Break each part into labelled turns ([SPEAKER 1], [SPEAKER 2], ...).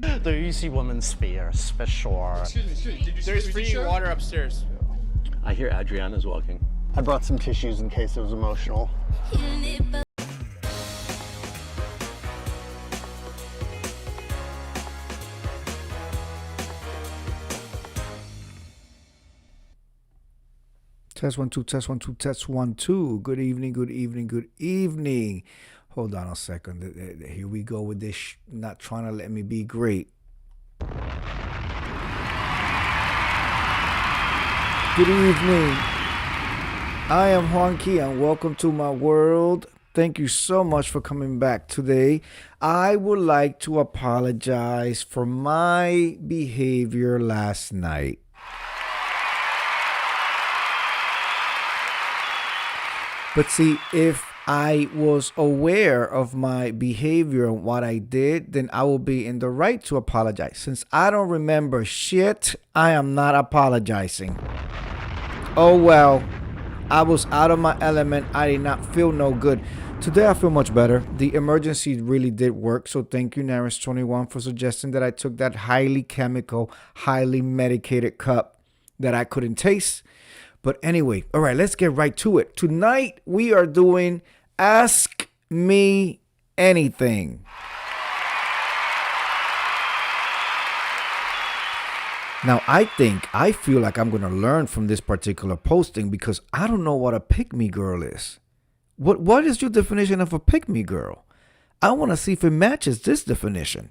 [SPEAKER 1] The easy woman spares, for sure.
[SPEAKER 2] Excuse me. Did you
[SPEAKER 3] There's
[SPEAKER 2] see
[SPEAKER 3] free water upstairs.
[SPEAKER 4] I hear Adriana's walking.
[SPEAKER 5] I brought some tissues in case it was emotional.
[SPEAKER 6] Test 1 2, test 1 2, test 1 2. Good evening, good evening, good evening. Hold on a second. Here we go with this. Not trying to let me be great. Good evening. I am Juanqui and welcome to my world. Thank you so much for coming back today. I would like to apologize for my behavior last night. But see, if I was aware of my behavior and what I did, then I will be in the right to apologize. Since I don't remember shit, I am not apologizing. Oh well, I was out of my element. I did not feel no good. Today I feel much better. The emergency really did work. So thank you, Naris21, for suggesting that I took that highly chemical, highly medicated cup that I couldn't taste. But anyway, all right, let's get right to it. Tonight, we are doing Ask Me Anything. Now, I feel like I'm going to learn from this particular posting because I don't know what a pick-me girl is. What is your definition of a pick-me girl? I want to see if it matches this definition.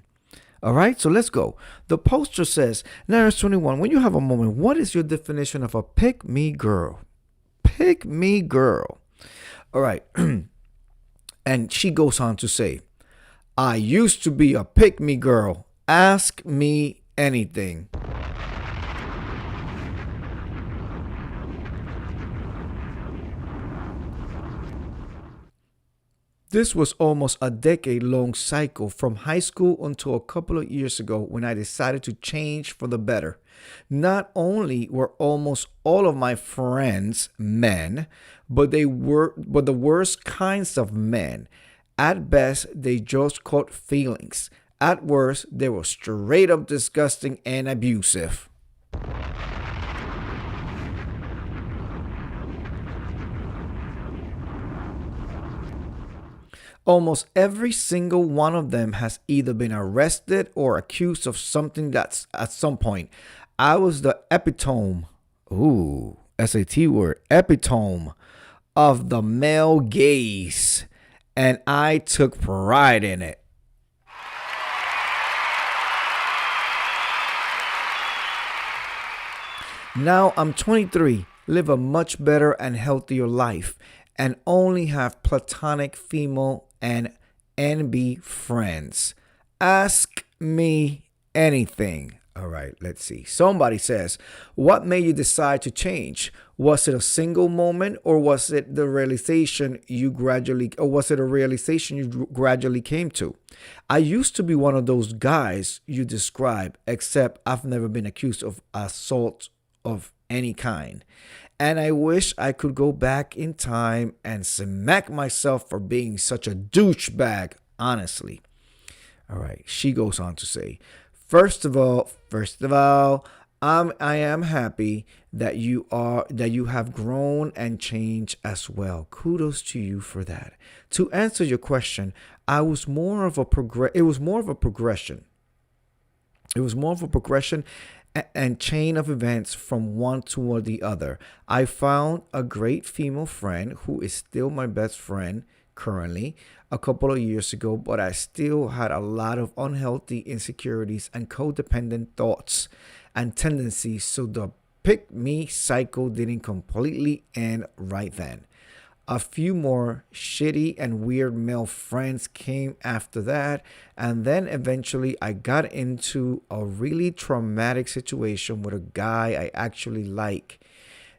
[SPEAKER 6] All right, so let's go. The poster says, Naris21, when you have a moment, what is your definition of a pick-me girl? Pick-me girl. All right. And she goes on to say, I used to be a pick-me girl. Ask me anything. This was almost a decade-long cycle from high school until a couple of years ago when I decided to change for the better. Not only were almost all of my friends men, but they were the worst kinds of men. At best, they just caught feelings. At worst, they were straight up disgusting and abusive. Almost every single one of them has either been arrested or accused of something that's at some point. I was the epitome, SAT word, epitome of the male gaze, and I took pride in it. Now I'm 23, live a much better and healthier life, and only have platonic female and NB friends. Ask me anything. All right, let's see. Somebody says, what made you decide to change? Was it a single moment, or was it a realization you gradually came to? I used to be one of those guys you describe, except I've never been accused of assault of any kind. And I wish I could go back in time and smack myself for being such a douchebag, honestly. All right, she goes on to say, First of all, I am happy that you have grown and changed as well. Kudos to you for that. To answer your question, it was more of a progression. It was more of a progression and chain of events from one toward the other. I found a great female friend who is still my best friend currently a couple of years ago, but I still had a lot of unhealthy insecurities and codependent thoughts and tendencies, so the pick me cycle didn't completely end right then. A few more shitty and weird male friends came after that, and then eventually I got into a really traumatic situation with a guy I actually like.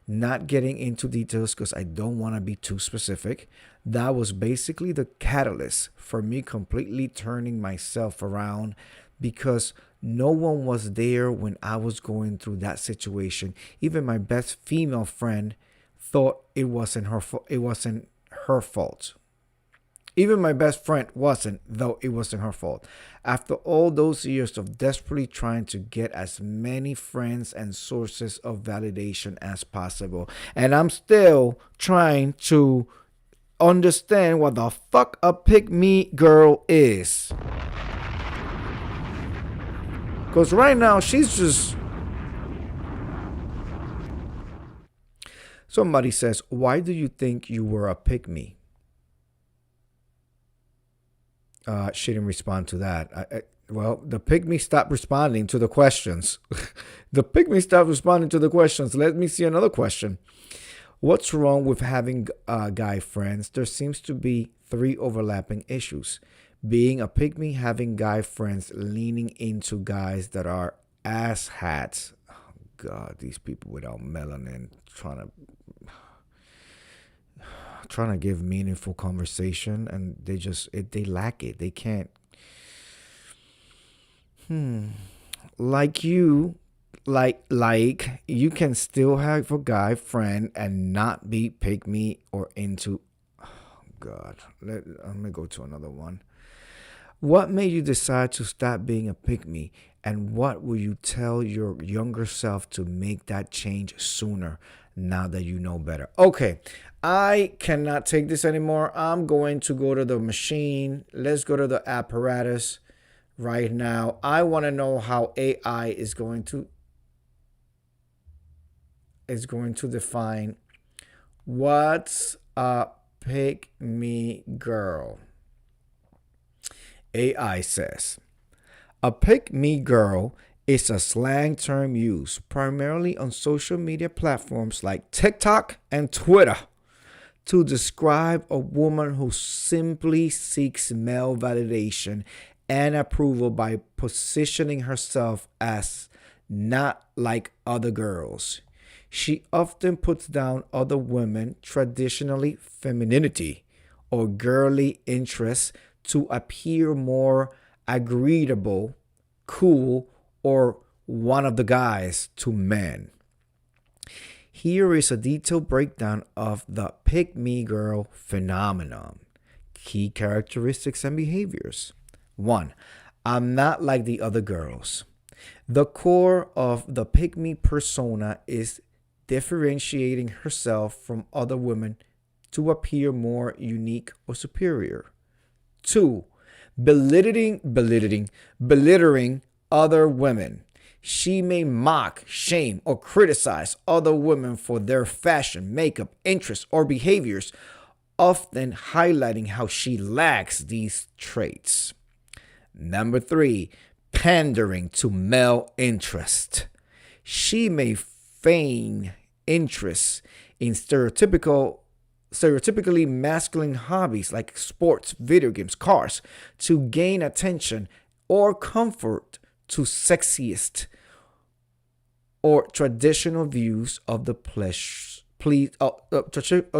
[SPEAKER 6] Not getting into details because I don't want to be too specific. That was basically the catalyst for me completely turning myself around, because no one was there when I was going through that situation. Even my best female friend thought it wasn't her fault. Even my best friend wasn't, though it wasn't her fault. After all those years of desperately trying to get as many friends and sources of validation as possible. And I'm still trying to understand what the fuck a pick me girl is. Because right now she's just... Somebody says, why do you think you were a pick me? She didn't respond to that. Well, the pygmy stopped responding to the questions. The pygmy stopped responding to the questions. Let me see another question. What's wrong with having guy friends? There seems to be 3 overlapping issues. Being a pygmy, having guy friends, leaning into guys that are asshats. Oh, God, these people without melanin trying to give meaningful conversation, and they lack it. They can't. Like you can still have a guy friend and not be pick me or into. Oh, God, let me go to another one. What made you decide to stop being a pick me, and what will you tell your younger self to make that change sooner? Now that you know better. Okay, I cannot take this anymore. I'm going to go to the machine. Let's go to the apparatus right now. I want to know how AI is going to define what's a pick me girl. AI says a pick me girl is a slang term used primarily on social media platforms like TikTok and Twitter to describe a woman who simply seeks male validation and approval by positioning herself as not like other girls. She often puts down other women, traditionally femininity or girly interests, to appear more agreeable, cool, or one of the guys to men. Here is a detailed breakdown of the pick me girl phenomenon. Key characteristics and behaviors. 1. I'm not like the other girls. The core of the pick me persona is differentiating herself from other women to appear more unique or superior. 2. Belittling other women. She may mock, shame, or criticize other women for their fashion, makeup, interests, or behaviors, often highlighting how she lacks these traits. 3. Pandering to male interest. She may feign interest in stereotypically masculine hobbies like sports, video games, cars, to gain attention or comfort to sexiest or traditional views of the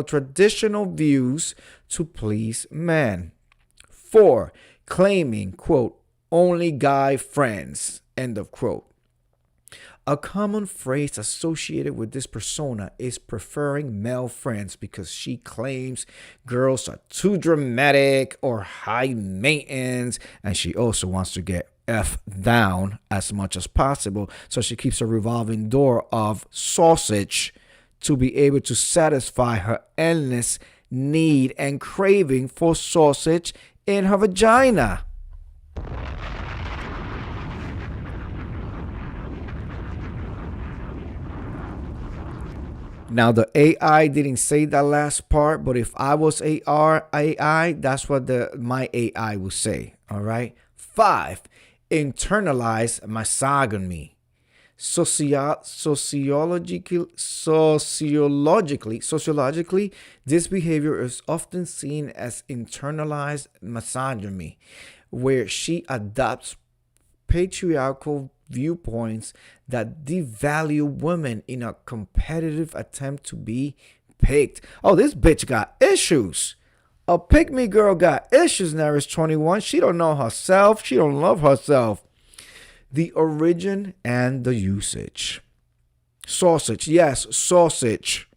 [SPEAKER 6] traditional views to please men. 4. Claiming, quote, only guy friends, end of quote. A common phrase associated with this persona is preferring male friends because she claims girls are too dramatic or high maintenance, and she also wants to get F down as much as possible. So she keeps a revolving door of sausage to be able to satisfy her endless need and craving for sausage in her vagina. Now, the AI didn't say that last part, but if I was AI, that's what my AI would say. All right. 5. Internalize misogyny. Sociologically, this behavior is often seen as internalized misogyny, where she adopts patriarchal viewpoints that devalue women in a competitive attempt to be picked. Oh, this bitch got issues. A pick me girl got issues now. Is 21. She don't know herself. She don't love herself. The origin and the usage. Sausage. Yes, sausage.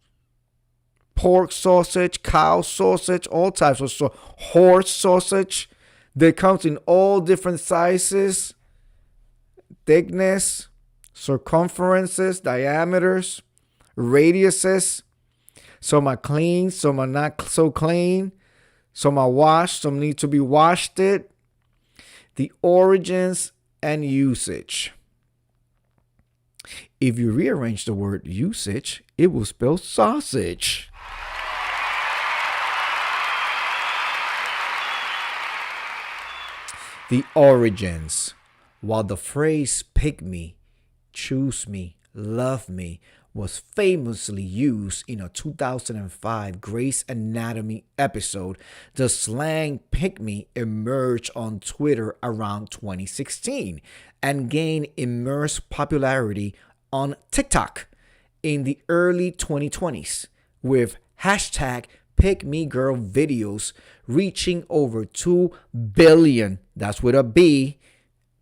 [SPEAKER 6] pork sausage, cow sausage, all types of horse sausage. That comes in all different sizes, thickness, circumferences, diameters, radiuses. Some are clean, some are not so clean. Some are washed, some need to be washed. The origins and usage. If you rearrange the word usage, it will spell sausage. The origins. While the phrase pick me, choose me, love me was famously used in a 2005 Grey's Anatomy episode, the slang pick me emerged on Twitter around 2016 and gained immense popularity on TikTok in the early 2020s with hashtag pick me girl videos reaching over 2 billion, that's with a B,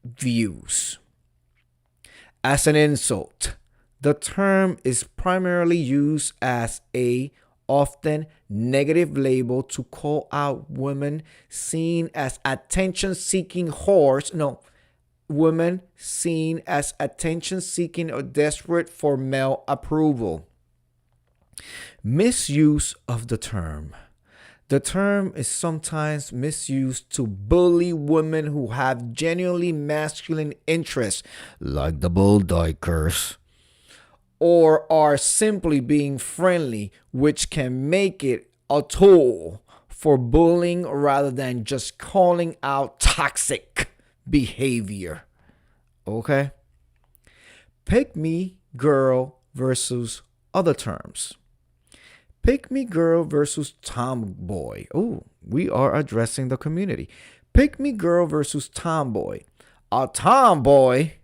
[SPEAKER 6] views. As an insult, the term is primarily used as a often negative label to call out women seen as attention-seeking whores. No, women seen as attention-seeking or desperate for male approval. Misuse of the term. The term is sometimes misused to bully women who have genuinely masculine interests, like the Bulldikers, or are simply being friendly, which can make it a tool for bullying rather than just calling out toxic behavior. Okay? Pick me girl versus other terms. Pick me girl versus tomboy. Oh, we are addressing the community. Pick me girl versus tomboy. A tomboy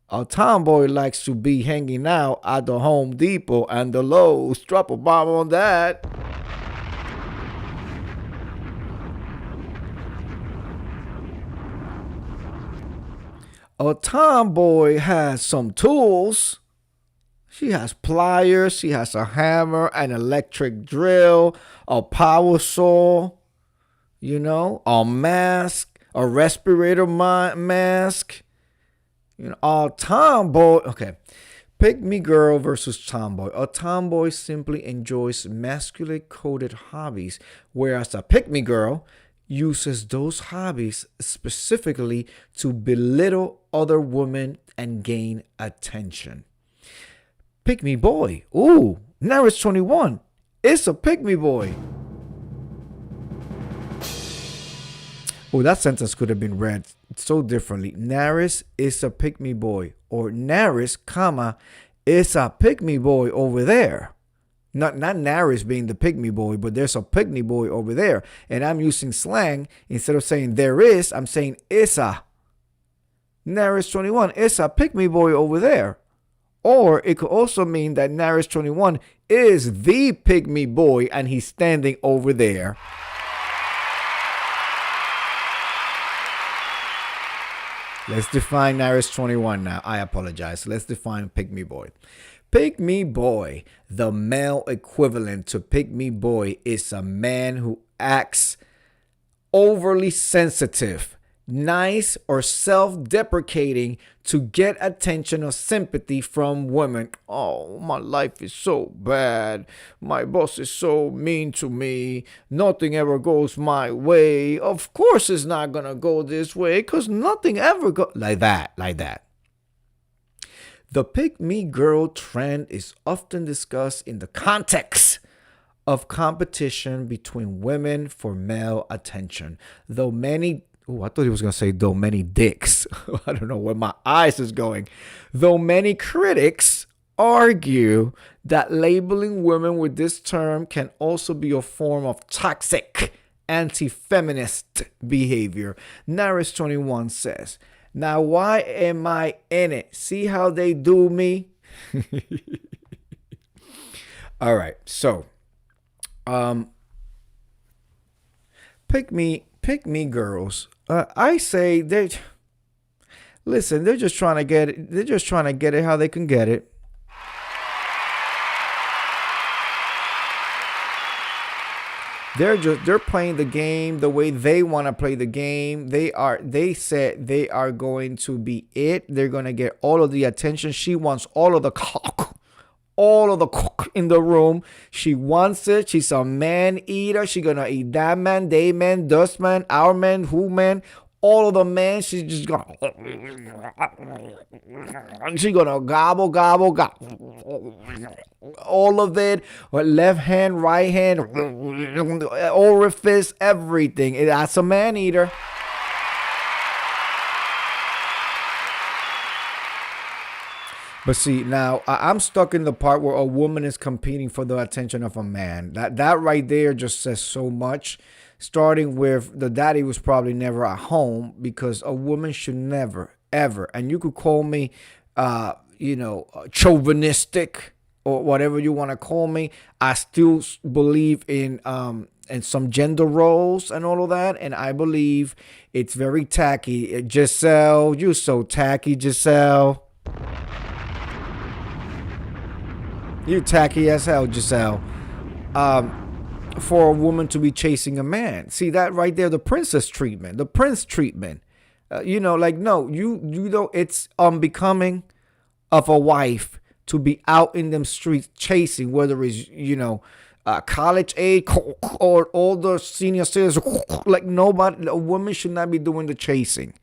[SPEAKER 6] likes to be hanging out at the Home Depot and the Lowe's. Drop a bomb on that. A tomboy has some tools. She has pliers, she has a hammer, an electric drill, a power saw, a mask, a respirator mask. A tomboy. Okay. Pick me girl versus tomboy. A tomboy simply enjoys masculine coded hobbies, whereas a pick me girl uses those hobbies specifically to belittle other women and gain attention. Pick me boy. Ooh, Naris 21. It's a pick me boy. Oh, that sentence could have been read so differently. Naris is a pick me boy. Or Naris, comma, is a pick me boy over there. Not Naris being the pick me boy, but there's a pick me boy over there. And I'm using slang. Instead of saying there is, I'm saying is a. Naris 21 is a pick me boy over there. Or it could also mean that Naris 21 is the pygmy boy and he's standing over there. Let's define Naris 21 now. I apologize. Let's define pygmy boy. Pygmy boy, the male equivalent to pygmy boy, is a man who acts overly sensitive, nice, or self-deprecating to get attention or sympathy from women. Oh, my life is so bad. My boss is so mean to me. Nothing ever goes my way. Of course it's not gonna go this way because nothing ever goes like that. The pick me girl trend is often discussed in the context of competition between women for male attention. Though many I thought he was going to say, though many dicks. I don't know where my eyes is going. Though many critics argue that labeling women with this term can also be a form of toxic anti-feminist behavior. Naris 21 says, now why am I in it? See how they do me? All right. So, pick me girls. I say they're just trying to get it. They're just trying to get it how they can get it. They're playing the game the way they want to play the game. They said they are going to be it. They're going to get all of the attention. She wants all of the cock. All of the cock in the room. She wants it. She's a man eater. She's going to eat that man, they man, dust man, our man, who man. All of the man, she's just gonna gobble, gobble, gobble. All of it, left hand, right hand, orifice, everything. That's a man eater. But see, now I'm stuck in the part where a woman is competing for the attention of a man. That right there just says so much. Starting with the daddy was probably never at home, because a woman should never, ever, and you could call me, chauvinistic or whatever you want to call me. I still believe in some gender roles and all of that, and I believe it's very tacky. Giselle, you're so tacky, Giselle. You're tacky as hell, Giselle. For a woman to be chasing a man. See that right there, the princess treatment, the prince treatment. No, you know, it's unbecoming of a wife to be out in them streets chasing, whether it's, college age or all the senior citizens. Like, nobody, a woman should not be doing the chasing.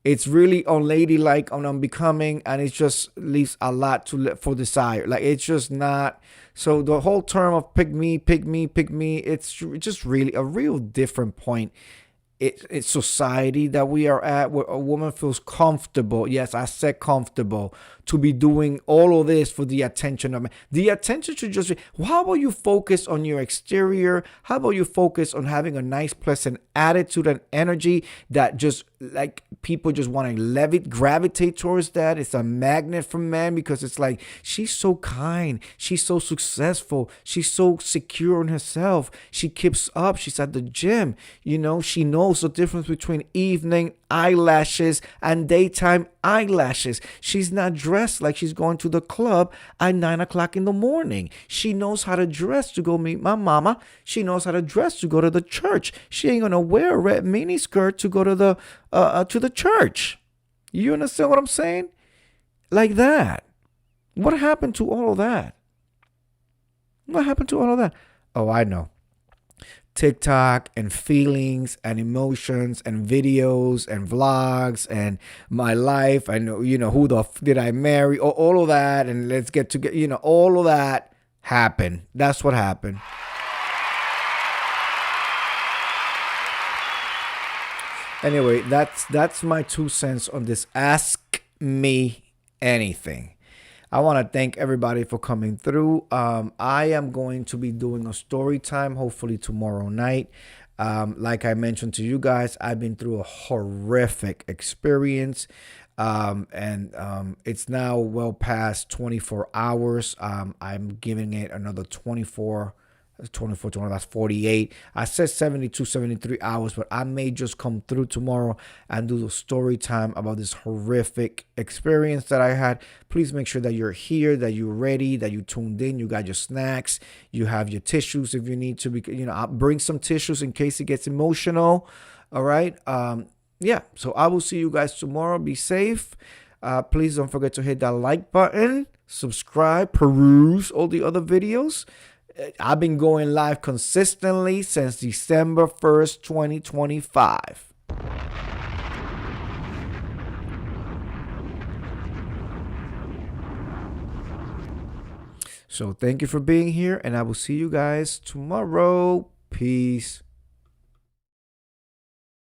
[SPEAKER 6] It's really unladylike, unbecoming, and it just leaves a lot for desire. Like, it's just not. So the whole term of pick me, it's just really a real different point. It's society that we are at, where a woman feels comfortable. Yes, I said comfortable, to be doing all of this for the attention of men. The attention should just be, well, how about you focus on your exterior? How about you focus on having a nice, pleasant attitude and energy that just, like, people just want to gravitate towards that. It's a magnet for men, because it's like, she's so kind. She's so successful. She's so secure in herself. She keeps up. She's at the gym. She knows the difference between evening eyelashes and daytime eyelashes. She's not dressed like she's going to the club at 9 o'clock in the morning. She knows how to dress to go meet my mama. She knows how to dress to go to the church. She ain't gonna wear a red mini skirt to go to the church. You understand what I'm saying? Like that. What happened to all of that? What happened to all of that? Oh, I know. TikTok and feelings and emotions and videos and vlogs and my life. I know, who the did I marry? All of that. And let's get together. All of that happened. That's what happened. Anyway, that's my 2 cents on this Ask Me Anything. I want to thank everybody for coming through. I am going to be doing a story time, hopefully tomorrow night. Like I mentioned to you guys, I've been through a horrific experience. And it's now well past 24 hours. I'm giving it another 24, that's 48. I said 72, 73 hours, but I may just come through tomorrow and do the story time about this horrific experience that I had. Please make sure that you're here, that you're ready, that you tuned in, you got your snacks, you have your tissues if you need to, I'll bring some tissues in case it gets emotional. All right. So I will see you guys tomorrow. Be safe. Please don't forget to hit that like button, subscribe, peruse all the other videos. I've been going live consistently since December 1st, 2025. So thank you for being here, and I will see you guys tomorrow. Peace.